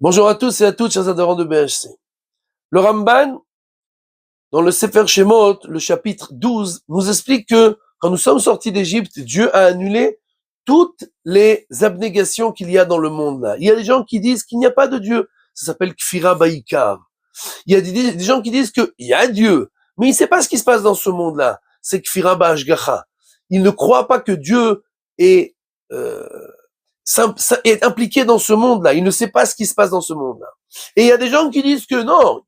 Bonjour à tous et à toutes, chers adhérents de BHC. Le Ramban, dans le Sefer Shemot, le chapitre 12, nous explique que quand nous sommes sortis d'Égypte, Dieu a annulé toutes les abnégations qu'il y a dans le monde là. Il y a des gens qui disent qu'il n'y a pas de Dieu. Ça s'appelle Kfira Baïkar. Il y a des gens qui disent qu'il y a Dieu, mais il ne sait pas ce qui se passe dans ce monde-là. C'est Kfira Ba'ashgacha. Il ne croit pas que Dieu est, est impliqué dans ce monde-là. Il ne sait pas ce qui se passe dans ce monde-là. Et il y a des gens qui disent que non,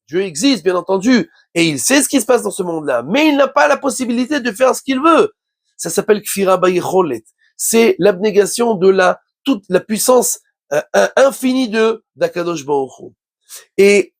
Dieu existe, bien entendu, et il sait ce qui se passe dans ce monde-là, mais il n'a pas la possibilité de faire ce qu'il veut. Ça s'appelle Kfira Bayecholet. C'est l'abnégation de toute la puissance infinie d'Akadosh Baruch Hu. Et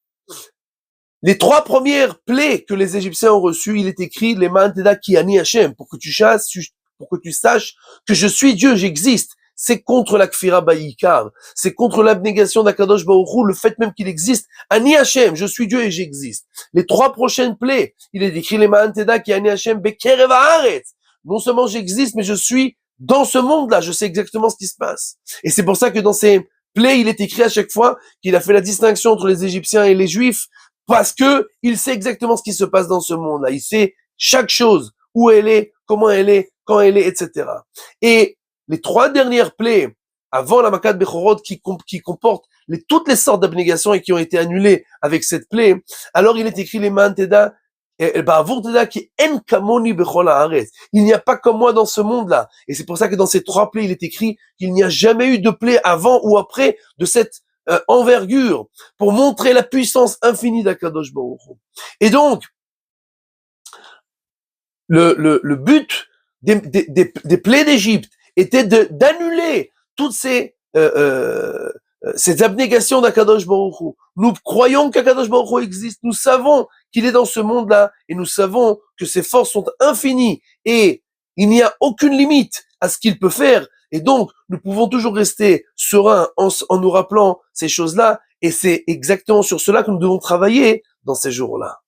les trois premières plaies que les Égyptiens ont reçues, il est écrit les Ma'anteda ki ani Hashem, pour que tu saches que je suis Dieu, j'existe. C'est contre la Kfira Baïkar, c'est contre l'abnégation d'Akadosh Baruch Hu, le fait même qu'il existe. Ani Hashem, je suis Dieu et j'existe. Les trois prochaines plaies, il est écrit les Ma'anteda ki ani Hashem bekerev haaretz. Non seulement j'existe, mais je suis dans ce monde-là, je sais exactement ce qui se passe. Et c'est pour ça que dans ces plaies, il est écrit à chaque fois qu'il a fait la distinction entre les Égyptiens et les Juifs, parce que il sait exactement ce qui se passe dans ce monde-là. Il sait chaque chose, où elle est, comment elle est, quand elle est, etc. Et les trois dernières plaies, avant la Makat Bechorot, qui comportent toutes les sortes d'abnégations et qui ont été annulées avec cette plaie, alors il est écrit les Ma'anteda, qui en kamoni bechol haaretz. Il n'y a pas comme moi dans ce monde-là. Et c'est pour ça que dans ces trois plaies, il est écrit qu'il n'y a jamais eu de plaie avant ou après de cette envergure, pour montrer la puissance infinie d'Akadosh Baruch Hu. Et donc, le but des plaies d'Égypte était d'annuler toutes ces abnégations d'Akadosh Baruch Hu. Nous croyons qu'Akadosh Baruch Hu existe, nous savons qu'il est dans ce monde-là, et nous savons que ses forces sont infinies, et il n'y a aucune limite à ce qu'il peut faire, et donc nous pouvons toujours rester sereins en nous rappelant ces choses-là, et c'est exactement sur cela que nous devons travailler dans ces jours-là.